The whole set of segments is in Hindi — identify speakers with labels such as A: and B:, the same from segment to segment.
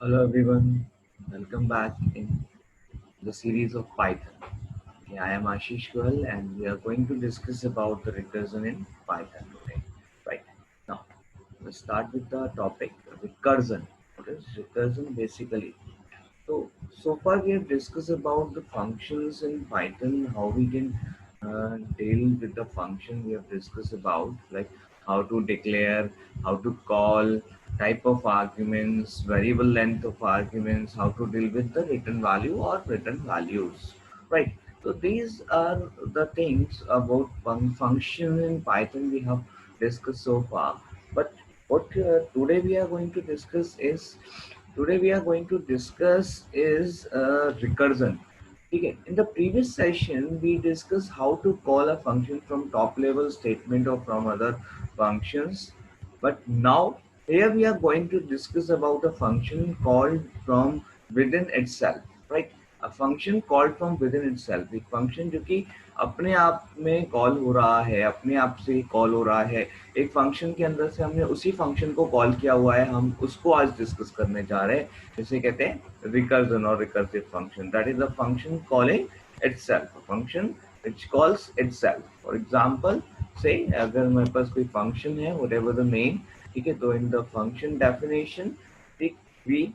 A: Hello everyone, welcome back in the series of Python. Okay, I am Ashish Goel and we are going to discuss about the recursion in Python today. Right now, let's start with the topic recursion. What is recursion basically? So far we have discussed about the functions in Python, how we can deal with the function we have discussed about, like how to declare, how to call, type of arguments, variable length of arguments, how to deal with the return value or return values, right? So these are the things about function in Python we have discussed so far. But what today we are going to discuss is recursion. Okay. In the previous session, we discussed how to call a function from top level statement or from other functions. But now here we are going to discuss about a function called from within itself, right? A function called from within itself. एक function जो कि अपने आप में कॉल हो रहा है, अपने आप से कॉल हो रहा है, एक फंक्शन के अंदर से हमने उसी फंक्शन को कॉल किया हुआ है, हम उसको आज डिस्कस करने जा रहे हैं, जिसे कहते हैं रिकर्जन और recursive function. That is a function calling itself, function which calls itself. For example से अगर मेरे पास कोई फंक्शन है, व्हाटएवर द नेम, ठीक है, तो इन द फंक्शन डेफिनेशन, ठीक, we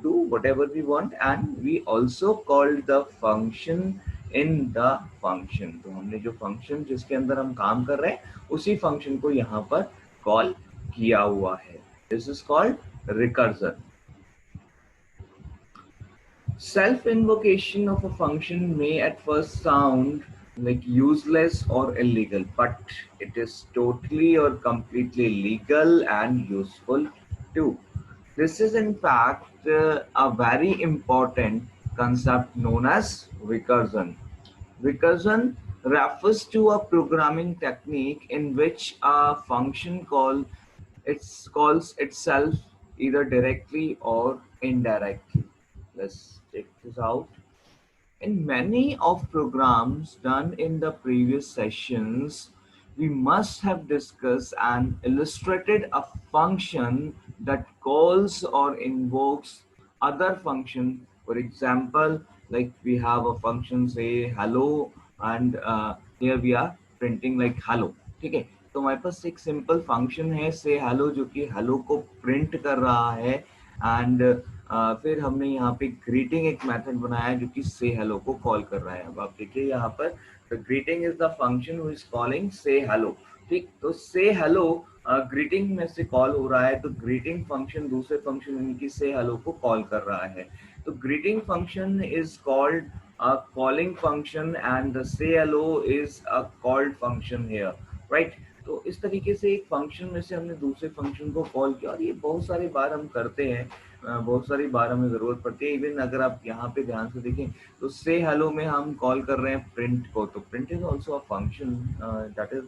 A: do whatever we want and we also call the function in the function. तो हमने जो फंक्शन जिसके अंदर हम काम कर रहे हैं उसी फंक्शन को यहाँ पर कॉल किया हुआ है. This is called recursion. Self invocation of a function may at first sound like useless or illegal, but it is totally or completely legal and useful too. This is in fact a very important concept known as recursion. Recursion refers to a programming technique in which a function calls itself either directly or indirectly. Let's check this out. In many of programs done in the previous sessions, we must have discussed and illustrated a function that calls or invokes other function. For example, like we have a function say hello, and here we are printing like hello. ठीक है, तो हमारे पास एक सिंपल फंक्शन है से हेलो जो कि हेलो को प्रिंट कर रहा है. एंड फिर हमने यहाँ पे ग्रीटिंग एक मेथड बनाया जो कि से हेलो को कॉल कर रहा है. अब आप देखिए यहाँ पर greeting is the function who is calling से हेलो. ठीक, तो से हेलो ग्रीटिंग में से कॉल हो रहा है, तो ग्रीटिंग फंक्शन दूसरे फंक्शन उनकी से हेलो को कॉल कर रहा है. तो greeting function is called a calling function and the say hello is a called function here, right? तो इस तरीके से एक फंक्शन में से हमने दूसरे फंक्शन को कॉल किया और ये बहुत सारी बार हम करते हैं, बहुत सारी बार हमें ज़रूरत पड़ती है. इवन अगर आप यहाँ पे ध्यान से देखें तो से हेलो में हम कॉल कर रहे हैं प्रिंट को, तो print is also a function. That is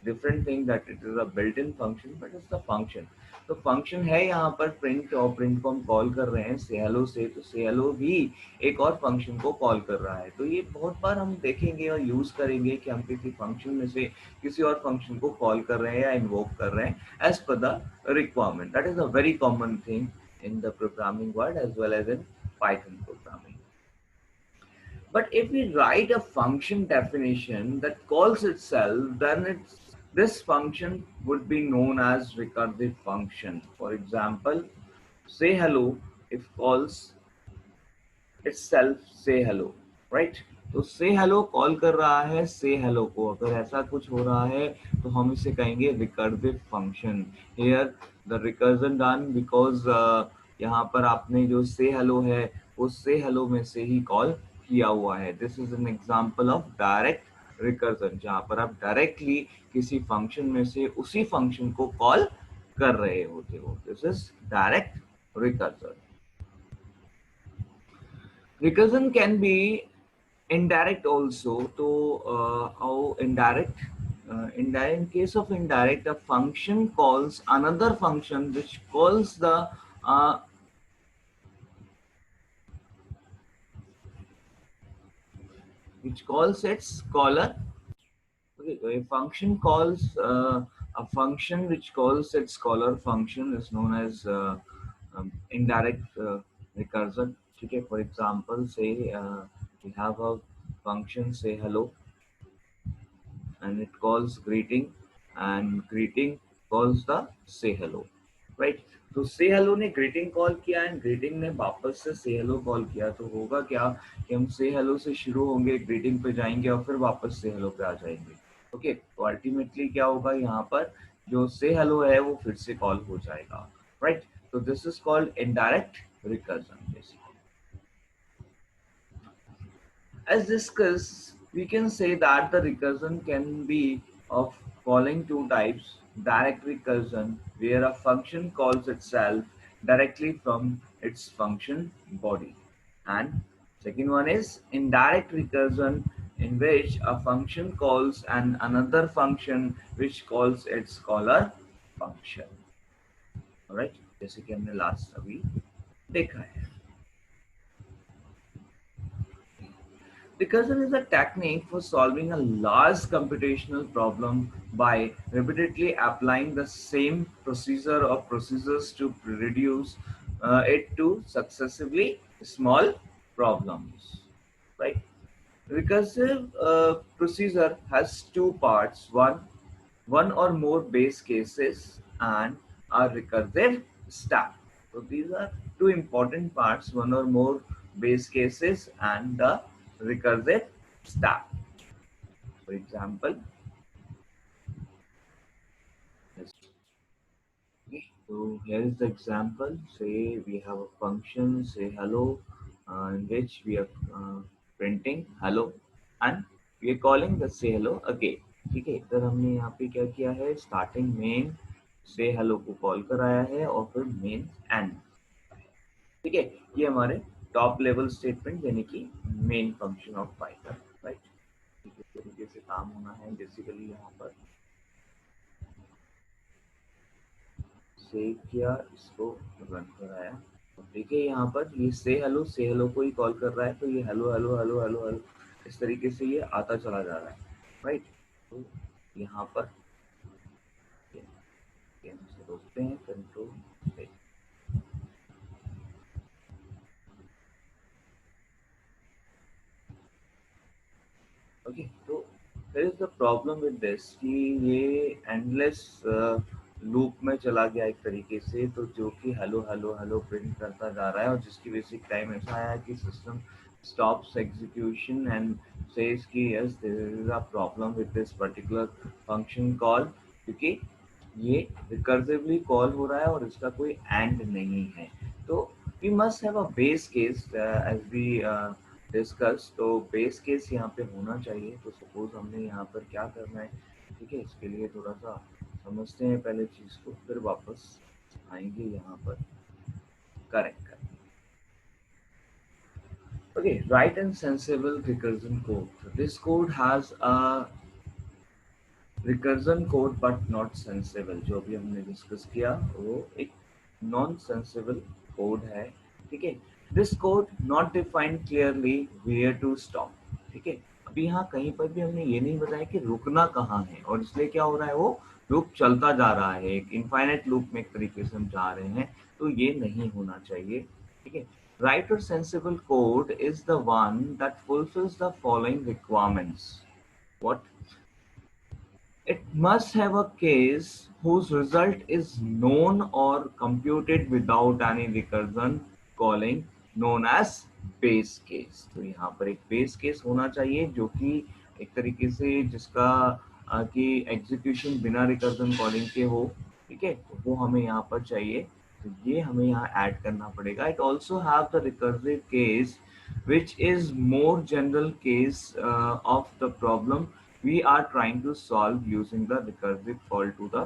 A: different thing, that it is a built in function but it's the function. तो फंक्शन है यहाँ पर प्रिंट, और प्रिंट को हम कॉल कर रहे हैं से हेलो से, तो से हेलो भी एक और फंक्शन को कॉल कर रहा है. तो ये बहुत बार हम देखेंगे और यूज करेंगे कि हम किसी फंक्शन में से किसी और फंक्शन को कॉल कर रहे हैं या इन्वोक कर रहे हैं as per the requirement. That is a very common thing in the programming world as well as in Python programming. But if we write a function definition that calls itself, then this function would be known as recursive function. For example, say hello if calls itself say hello, right? तो से हेलो कॉल कर रहा है से हेलो को. अगर ऐसा कुछ हो रहा है तो हम इसे कहेंगे recursive function. Here the recursion done because यहाँ पर आपने जो से हेलो है वो से हेलो में से ही कॉल किया हुआ है. This is an example of direct recursion, जहाँ पर आप डायरेक्टली किसी फंक्शन में से उसी फंक्शन को कॉल कर रहे होते हो. This is direct recursion. Recursion can be indirect also. So how indirect? In case of indirect, a function calls another function which calls the which calls its caller. Okay, so a function calls a function which calls its caller function is known as indirect recursion. ठीक है, for example say we have a function say hello and it calls greeting and greeting calls the say hello, right? तो say hello ने greeting कॉल किया एंड greeting ने वापस से say hello कॉल किया, तो होगा क्या कि हम say hello से शुरू होंगे, greeting पे जाएंगे और फिर वापस say hello पे आ जाएंगे। ओके, तो अल्टीमेटली क्या होगा, यहाँ पर जो say hello है वो फिर से कॉल हो जाएगा, राइट? तो this is called indirect recursion basically. As discussed, we can say that the recursion can be of following two types: direct recursion, where a function calls itself directly from its function body, and second one is indirect recursion, in which a function calls an another function which calls its caller function. Alright, जैसे कि हमने लास्ट अभी देखा है। Recursion is a technique for solving a large computational problem by repeatedly applying the same procedure or procedures to reduce it to successively small problems. Right? Recursive procedure has two parts: one or more base cases, and a recursive step. So these are two important parts: one or more base cases and the recursive step. For example, okay, so here is the example. Say we have a function, say hello, in which we are printing hello, and we are calling the say hello again. ठीक है, इधर हमने यहाँ पे क्या किया है, स्टार्टिंग मेन से हेलो को कॉल कराया है और फिर मेन एंड। ठीक है, ये हमारे टॉप लेवल स्टेटमेंट यानी कि main function of Python, right? इस तरीके से काम होना है बेसिकली। यहाँ पर सेव किया, इसको रन कराया, देखिए यहाँ पर ये से हेलो को ही कॉल कर रहा है, तो ये hello hello hello hello hello इस तरीके से ये आता चला जा रहा है, राइट? तो यहाँ पर से रोकते हैं, कंट्रोल ओके। तो there is the problem with this कि ये एंडलेस लूप में चला गया एक तरीके से, तो जो कि हेलो हेलो हेलो प्रिंट करता जा रहा है और जिसकी बेसिक टाइम ऐसा आया कि system stops execution and says कि yes there is a problem with this particular function call, क्योंकि ये रिकर्सिवली कॉल हो रहा है और इसका कोई एंड नहीं है। तो we must have a base case as we discuss. तो बेस केस यहाँ पे होना चाहिए। तो सपोज हमने यहाँ पर क्या करना है, ठीक है, इसके लिए थोड़ा सा समझते हैं पहले चीज को, फिर वापस आएंगे यहाँ पर करेक्ट करने। Okay, write and sensible recursion code. So this code has a recursion code but not sensible. जो भी हमने डिस्कस किया वो एक नॉन सेंसिबल कोड है, ठीक है। This code not defined clearly where to stop, ठीक है। अभी यहाँ कहीं पर भी हमने ये नहीं बताया कि रुकना कहाँ है, और इसलिए क्या हो रहा है, वो लूप चलता जा रहा है, एक इनफाइनाइट लूप में एक तरीके से हम जा रहे हैं, तो ये नहीं होना चाहिए, ठीक है। Right or sensible code is the one that fulfills the following requirements. What? It must have a case whose result is known or computed without any recursion calling, known as base case. तो यहाँ पर एक base case होना चाहिए जो कि एक तरीके से जिसका कि एग्जीक्यूशन बिना रिकर्जन कॉलिंग के हो, ठीक है, तो वो हमें यहाँ पर चाहिए। तो ये हमें यहाँ ऐड करना पड़ेगा। It also have the recursive case which is more general case of the problem we are trying to solve using the recursive call to the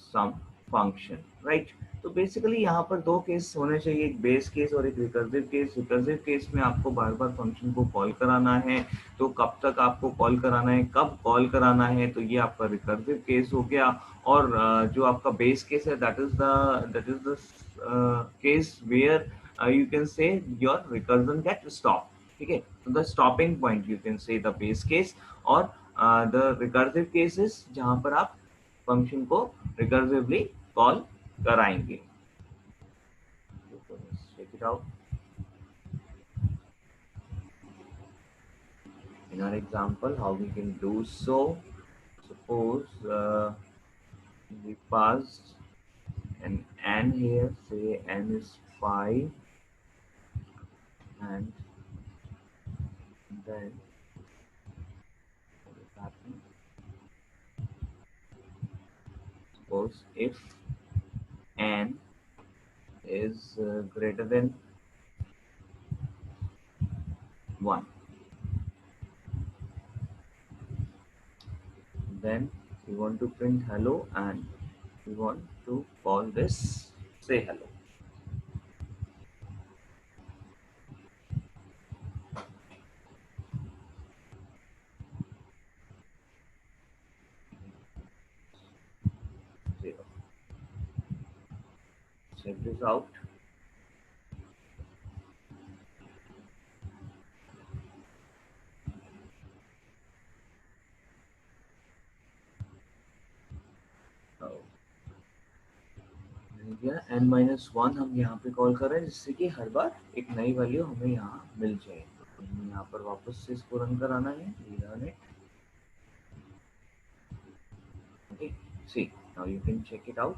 A: sum function, right? तो बेसिकली यहाँ पर दो केस होने चाहिए, एक बेस केस और एक रिकर्सिव केस। रिकर्सिव केस में आपको बार बार फंक्शन को कॉल कराना है, तो कब तक आपको कॉल कराना है, कब कॉल कराना है, तो ये आपका रिकर्सिव केस हो गया। और जो आपका बेस केस है that is the case where you can say your recursion get stopped, ठीक है। तो the stopping point you can say the base case, और the recursive cases जहां पर आप फंक्शन को रिकर्सिवली कॉल कराएंगे। it out. In our example, how we can do so? Suppose we passed an n here, say n is 5, and then what is happening? Suppose if n is greater than 1, then we want to print hello and we want to call this say hello. Zero. Check this out. Oh. n-1 हम यहाँ पे कॉल कर रहे हैं जिससे कि हर बार एक नई वैल्यू हमें यहाँ मिल जाए। तो हमें यहाँ पर वापस से इसको रन कराना है, run it. Okay, see now you can check it out.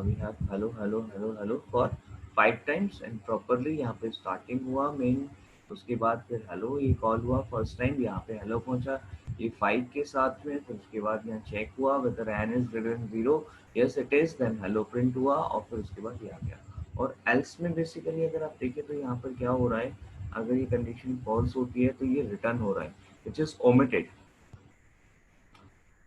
A: We have hello hello hello hello for 5 times and properly यहाँ पे starting हुआ मेन, उसके बाद फिर हेलो ये कॉल हुआ फर्स्ट टाइम, यहाँ पे हेलो पहुंचा ये 5 के साथ में, फिर उसके बाद यहाँ चेक हुआ whether n is greater than 0, yes it is, then hello print हुआ और फिर उसके बाद ये आ गया। और else में बेसिकली अगर आप देखें तो यहाँ पर क्या हो रहा है, अगर ये कंडीशन फॉल्स होती है तो ये रिटर्न हो रहा है विच इज ओमिटेड,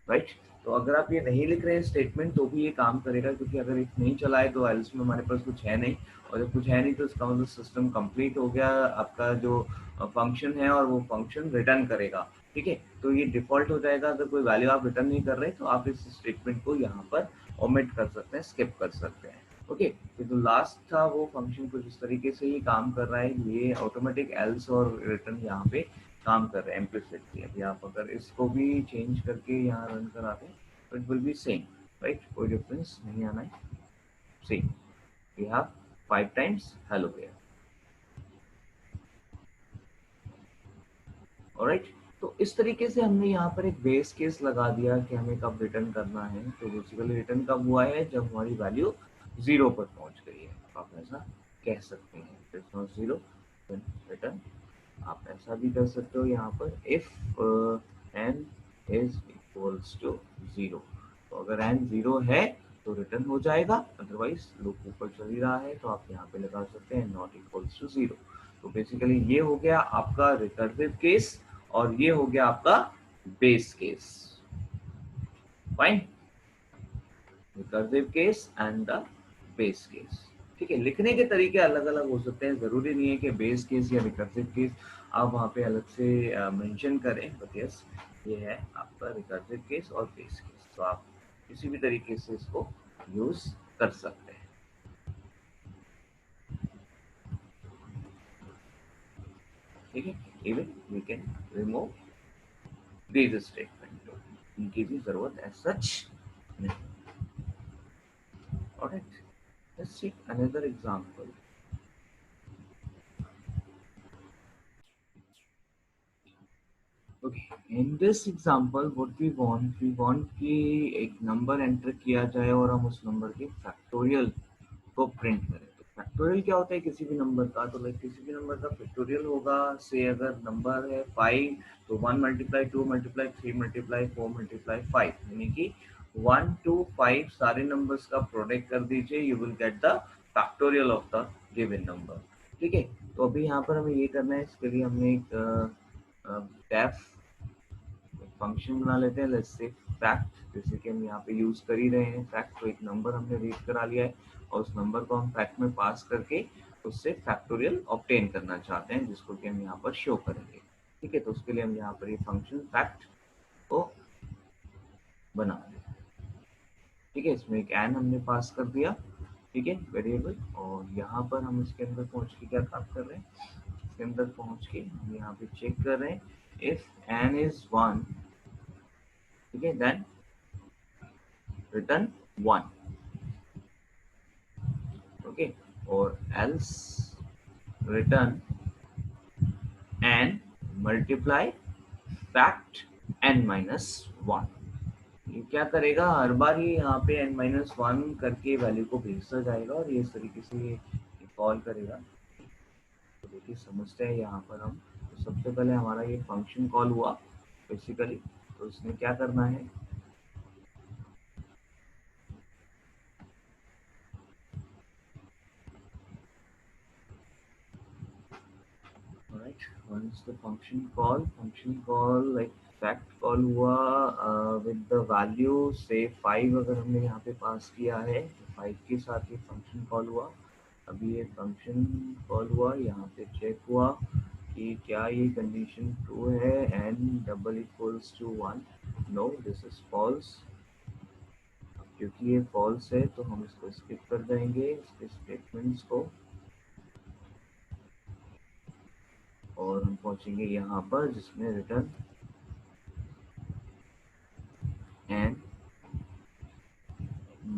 A: राइट। तो अगर आप ये नहीं लिख रहे हैं स्टेटमेंट तो भी ये काम करेगा, क्योंकि अगर एक नहीं चला है तो एल्स में हमारे पास कुछ है नहीं, और जब कुछ है नहीं तो इसका मतलब सिस्टम कंप्लीट हो गया, आपका जो फंक्शन है और वो फंक्शन रिटर्न करेगा, ठीक है। तो ये डिफॉल्ट हो जाएगा, अगर कोई वैल्यू आप रिटर्न नहीं कर रहे तो आप इस स्टेटमेंट को यहाँ पर ओमिट कर सकते हैं, स्किप कर सकते हैं। ओके, तो जो लास्ट था वो फंक्शन कुछ इस तरीके से ही काम कर रहा है, ये ऑटोमेटिक एल्स और रिटर्न यहाँ पे काम कर रहे हैं इम्प्लिसिटली। अभी आप अगर इसको भी चेंज करके यहाँ रन कराते हैं तो it will be same, right, कोई डिफरेंस नहीं आना है, same. We have 5 times hello here, alright. तो इस तरीके से हमने यहाँ पर एक बेस केस लगा दिया कि हमें कब रिटर्न करना है। तो बेसिकली रिटर्न कब हुआ है, जब हमारी वैल्यू 0 पर पहुंच गई है, तो आप ऐसा कह सकते हैं, 0 रिटर्न। आप ऐसा भी कर सकते हो यहाँ पर if n is equals to 0, तो अगर n 0 है तो रिटर्न हो जाएगा, अदरवाइज लूप ऊपर चल ही रहा है तो आप यहाँ पे लगा सकते हैं नॉट इक्वल्स टू 0। तो बेसिकली ये हो गया आपका रिकर्सिव केस और ये हो गया आपका base case, fine, recursive case and the base case. ठीक है, लिखने के तरीके अलग अलग हो सकते हैं, जरूरी नहीं है कि बेस केस या रिकर्सिव केस आप वहाँ पे अलग से मेंशन करें, बट यस ये है आपका रिकर्सिव केस और बेस केस, तो आप किसी भी तरीके से इसको यूज कर सकते हैं। ठीक है, even we can remove these statement, इनकी भी जरूरत एज सच नहीं। Alright, let's see another example. Okay, in this example what we want कि एक नंबर एंटर किया जाए और हम उस नंबर के फैक्टोरियल को प्रिंट करें। तो फैक्टोरियल क्या होता है किसी भी नंबर का, तो लाइक किसी भी नंबर का फैक्टोरियल होगा, से अगर नंबर है 5 तो 1 मल्टीप्लाई 2 मल्टीप्लाई 3 मल्टीप्लाई 4 मल्टीप्लाई 5, यानी कि 1 to 5 सारे नंबर्स का प्रोडक्ट कर दीजिए, you will get the factorial of the given number. ठीक है, तो अभी यहाँ पर हमें ये करना है, इसके लिए हमने एक डेफ फंक्शन बना लेते हैं, लेट्स से फैक्ट, जैसे कि हम यहाँ पे यूज कर ही रहे हैं फैक्ट, तो एक नंबर हमने रीड करा लिया है और उस नंबर को हम फैक्ट में पास करके उससे फैक्टोरियल ऑब्टेन करना चाहते हैं, जिसको कि हम यहाँ पर शो करेंगे। ठीक है, तो उसके लिए हम यहाँ पर ये फंक्शन फैक्ट को बना दें। ठीक है, इसमें एक एन हमने पास कर दिया, ठीक है, वेरिएबल, और यहाँ पर हम इसके अंदर पहुंच के क्या काम कर रहे हैं, इसके अंदर पहुंच के हम यहाँ पे चेक कर रहे हैं इफ n is 1, ठीक है, देन रिटर्न 1, ओके, और else return n multiply fact n minus one. ये क्या करेगा, हर बार ही यहाँ पे n माइनस वन करके वैल्यू को भेजता जाएगा और ये इस तरीके से ये कॉल करेगा। तो देखिए समझते हैं यहाँ पर हम। तो सबसे पहले हमारा ये फंक्शन कॉल हुआ बेसिकली। तो इसमें क्या करना है, right, once the function call like fact call हुआ विद द वैल्यू से 5 अगर हमने यहाँ पे पास किया है तो 5 के साथ ये फंक्शन कॉल हुआ। अभी ये फंक्शन कॉल हुआ, यहाँ पे चेक हुआ कि क्या ये कंडीशन ट्रू है and double equals to one. No, this is false. क्योंकि ये फॉल्स है तो हम इसको स्किप कर देंगे, इसके स्टेटमेंट्स को, और हम पहुंचेंगे यहाँ पर जिसमें रिटर्न एंड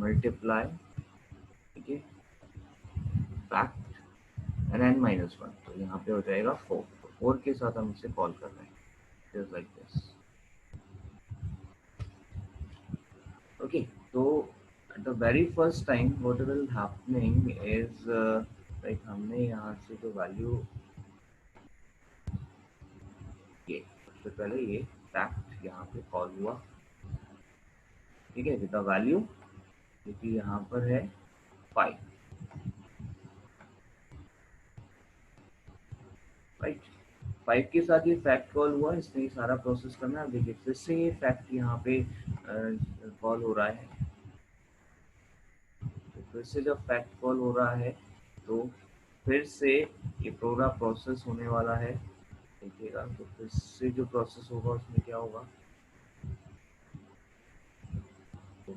A: मल्टीप्लाई, ठीक है, fact and n minus one. तो यहाँ पे हो जाएगा 4। तो 4 के साथ हम इसे कॉल कर रहे हैं जस्ट लाइक दिस। ओके, तो at the very first time what will happening is like हमने यहाँ से जो वैल्यू, ये सबसे पहले ये फैक्ट यहाँ पे कॉल हुआ, ठीक है, विद द वैल्यू, क्योंकि यहाँ पर है 5, राइट। 5 के साथ ये फैक्ट कॉल हुआ, इसने ये सारा प्रोसेस करना है। देखिए फिर से ये फैक्ट यहाँ पे कॉल हो रहा है। तो फिर से जब फैक्ट कॉल हो रहा है तो फिर से ये पूरा प्रोसेस होने वाला है, देखिएगा। तो फिर से जो प्रोसेस होगा उसमें क्या होगा, तो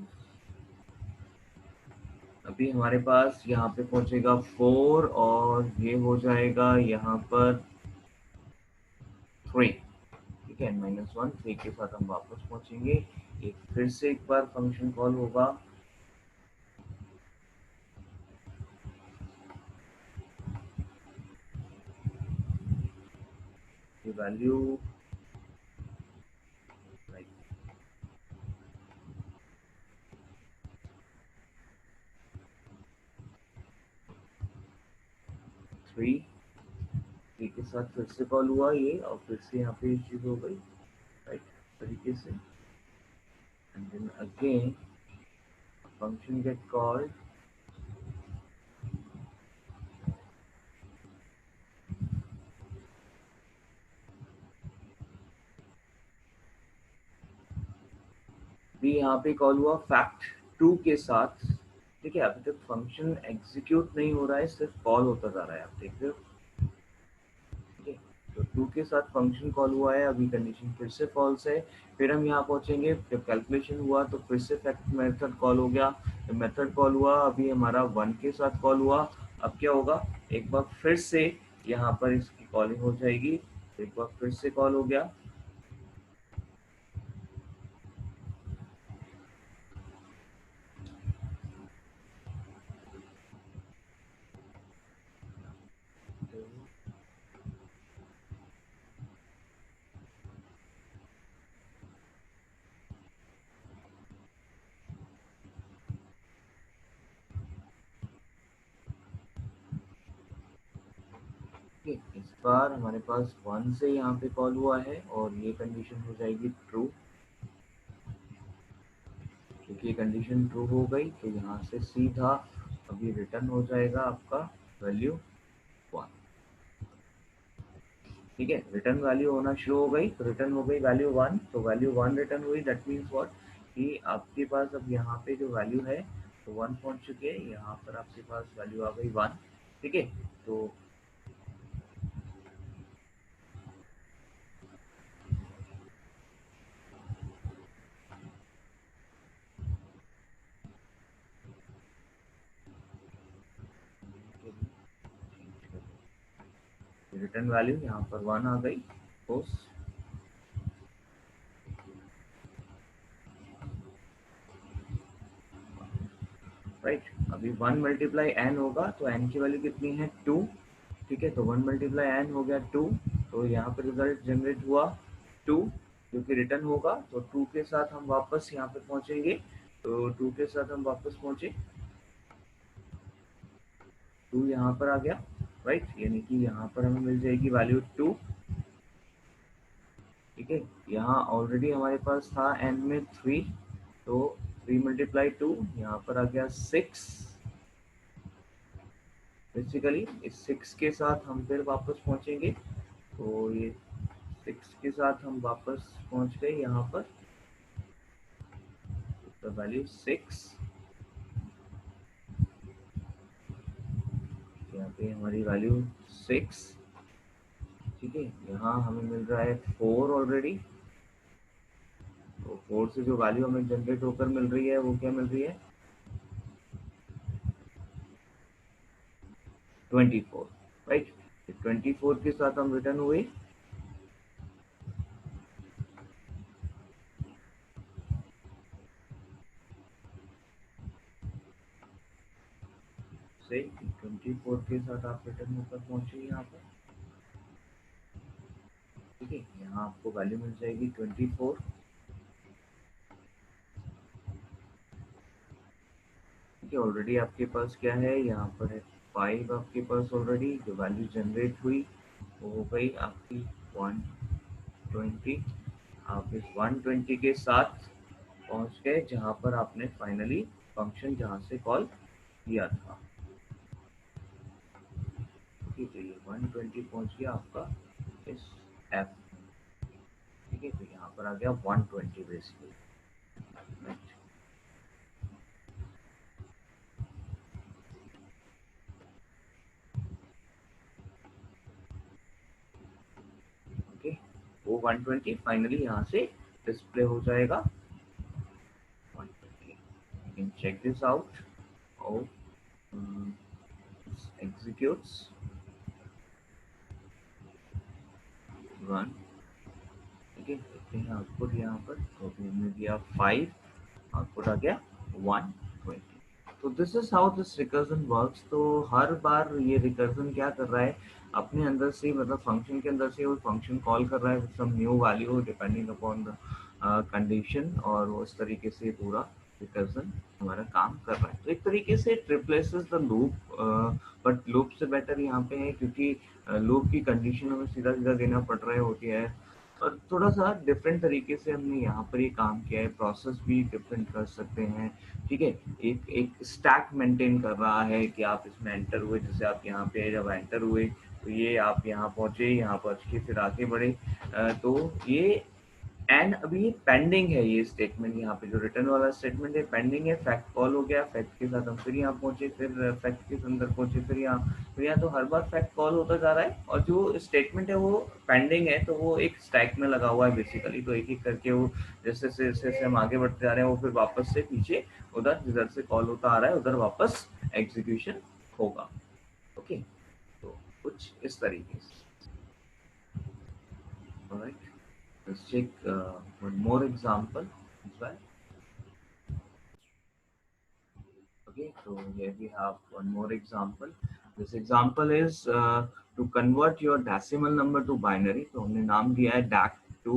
A: अभी हमारे पास यहाँ पे पहुंचेगा 4 और ये हो जाएगा यहाँ पर 3, ठीक है, माइनस वन। 3 के साथ हम वापस पहुंचेंगे, एक फिर से एक बार फंक्शन कॉल होगा, ये वैल्यू लाइक 3 के साथ फिर से कॉल हुआ ये, और फिर से यहाँ पे चीज हो गई, राइट, तरीके से। And then again function get called, भी यहाँ पे कॉल हुआ फैक्ट 2 के साथ, ठीक है। अभी तक फंक्शन एग्जीक्यूट नहीं हो रहा है, सिर्फ कॉल होता जा रहा है, आप देख रहे हो, ठीक है। तो 2 के साथ फंक्शन कॉल हुआ है, अभी कंडीशन फिर से फॉल्स है। फिर हम यहाँ पहुंचेंगे, जब कैलकुलेशन हुआ तो फिर से फैक्ट मेथड कॉल हो गया, मेथड कॉल हुआ, अभी हमारा 1 के साथ कॉल हुआ। अब क्या होगा, एक बार फिर से यहाँ पर इसकी कॉलिंग हो जाएगी, एक बार फिर से कॉल हो गया, इस बार हमारे पास 1 से यहाँ पे कॉल हुआ है और ये कंडीशन हो जाएगी ट्रू। क्योंकि ये कंडीशन ट्रू हो गई तो यहाँ से सीधा अभी रिटर्न हो जाएगा आपका वैल्यू 1, ठीक है। रिटर्न वैल्यू होना शुरू हो गई, तो रिटर्न हो गई वैल्यू 1, तो वैल्यू 1 रिटर्न हुई। दैट मीन्स व्हाट, कि आपके पास अब यहाँ पे जो वैल्यू है तो 1 पहुंच चुके हैं, यहाँ पर आपके पास वैल्यू आ गई 1, ठीक है। तो रिटर्न वैल्यू यहाँ पर 1 आ गई, सपोज, राइट। अभी 1 मल्टीप्लाई एन होगा तो एन की वैल्यू कितनी है 2, ठीक है, तो 1 मल्टीप्लाई एन हो गया 2, तो यहाँ पे रिजल्ट जनरेट हुआ 2 जो कि रिटर्न होगा। तो 2 के साथ हम वापस यहाँ पे पहुंचेंगे, तो 2 के साथ हम वापस पहुंचे, 2 यहाँ पर आ गया, राइट, यानी कि यहाँ पर हमें मिल जाएगी वैल्यू 2। ठीक है, यहाँ ऑलरेडी हमारे पास था एन में 3, तो 3 मल्टीप्लाई 2 यहाँ पर आ गया 6। बेसिकली इस 6 के साथ हम फिर वापस पहुंचेंगे, तो ये 6 के साथ हम वापस पहुंच गए यहाँ पर, द वैल्यू 6, यहाँ पे हमारी वैल्यू 6। ठीक है, यहाँ हमें मिल रहा है 4 ऑलरेडी, तो 4 से जो वैल्यू हमें जनरेट होकर मिल रही है वो क्या मिल रही है, 24, राइट। 24 के साथ हम रिटर्न हुए, से 24 के साथ आप रिटर्न होकर पहुंचे यहाँ पर। ठीक है, यहाँ आपको वैल्यू मिल जाएगी 24। ठीक है, ऑलरेडी आपके पास क्या है, यहाँ पर है 5 आपके पास ऑलरेडी, जो वैल्यू जनरेट हुई वो हो गई आपकी 120। आप इस 120 के साथ पहुंच गए जहां पर आपने फाइनली फंक्शन जहां से कॉल किया था। ठीक है, ये 120 पहुंच गया आपका इस ऐप। ठीक है, तो यहाँ पर आ गया 120 बेसिकली, राइट। ओके, वो 120 फाइनली यहाँ से डिस्प्ले हो जाएगा 120। You can check this out. How this executes, run। ठीक है, देखते हैं आउटपुट यहाँ पर, तो अभी हमने दिया 5, आउटपुट आ गया 120। तो this is how this recursion works. तो हर बार ये रिकर्जन क्या कर रहा है, अपने अंदर से, मतलब फंक्शन के अंदर से वो फंक्शन कॉल कर रहा है with some new value depending upon the condition, और वो इस तरीके से पूरा रिकर्जन हमारा काम कर रहा है। तो एक तरीके से it replaces the loop, but loop से बेटर यहाँ पे है, क्योंकि लूप की कंडीशन हमें सीधा सीधा देना पड़ रहा होती है, और थोड़ा सा डिफरेंट तरीके से हमने यहाँ पर ये काम किया है, प्रोसेस भी डिफरेंट कर सकते हैं। ठीक है, एक एक स्टैक मेंटेन कर रहा है कि आप इसमें एंटर हुए, जैसे आप यहाँ पे जब एंटर हुए तो ये आप यहाँ पहुंचे, यहाँ पहुंच के फिर आगे बढ़े, तो ये एंड अभी पेंडिंग है, ये स्टेटमेंट यहाँ पे जो रिटर्न वाला स्टेटमेंट है पेंडिंग है। फैक्ट कॉल हो गया, फैक्ट के साथ हम फिर यहाँ पहुंचे, फिर फैक्ट के अंदर पहुंचे, फिर यहाँ तो हर बार फैक्ट कॉल होता जा रहा है, और जो स्टेटमेंट है वो पेंडिंग है, तो वो एक स्टैक में लगा हुआ है बेसिकली। तो एक एक करके वो जैसे जैसे जैसे हम आगे बढ़ते जा रहे हैं वो फिर वापस से पीछे उधर जिधर से कॉल होता आ रहा है उधर वापस एग्जीक्यूशन होगा। ओके, तो कुछ इस तरीके से। Alright, let's check one more example as well. Okay, so here we have one more example. This example is to convert your decimal number to binary. तो हमने नाम दिया है DAC to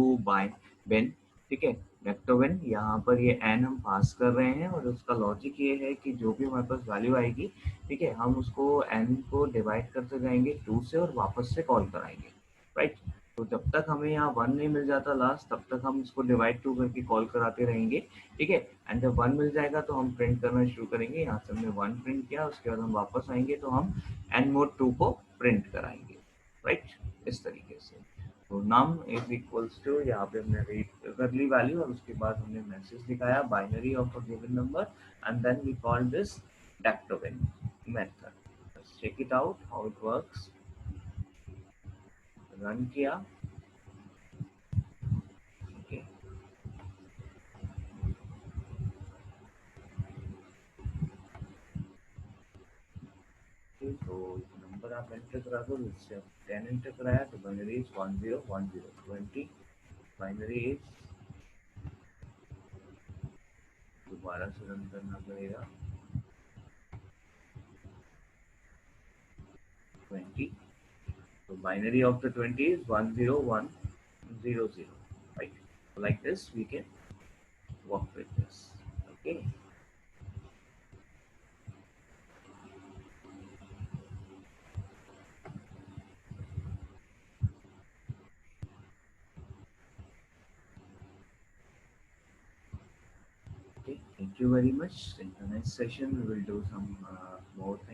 A: bin। ठीक है, डेक्टोबिन, यहाँ पर ये n हम पास कर रहे हैं, और उसका लॉजिक ये है कि जो भी हमारे पास वैल्यू आएगी, ठीक है, हम उसको n को डिवाइड करते जाएंगे 2 से और वापस से कॉल कराएंगे, राइट। तो जब तक हमें यहाँ 1 नहीं मिल जाता लास्ट, तब तक हम इसको डिवाइड 2 करके कॉल कराते रहेंगे। ठीक है, एंड जब 1 मिल जाएगा तो हम प्रिंट करना शुरू करेंगे। यहाँ से हमने 1 प्रिंट किया, उसके बाद हम वापस आएंगे तो हम n मोड 2 को प्रिंट कराएंगे, राइट, इस तरीके से। तो नम इज इक्वल्स टू, यहाँ पे हमने रीड कर ली वैल्यू, और उसके बाद हमने मैसेज दिखाया binary of a given number, and then we call this dectobin method. Check it out how it works. Run किया, ओके, तो नंबर आप एंटर करा दो, जैसे 10 एंटर कराया तो बाइनरी इज 1010 20, बाइनरी इज, दोबारा से रन करना पड़ेगा 20। Binary of the 20 is 10100, right? Like this, we can work with this. Okay. Okay. Thank you very much. In the next session, we will do some more things.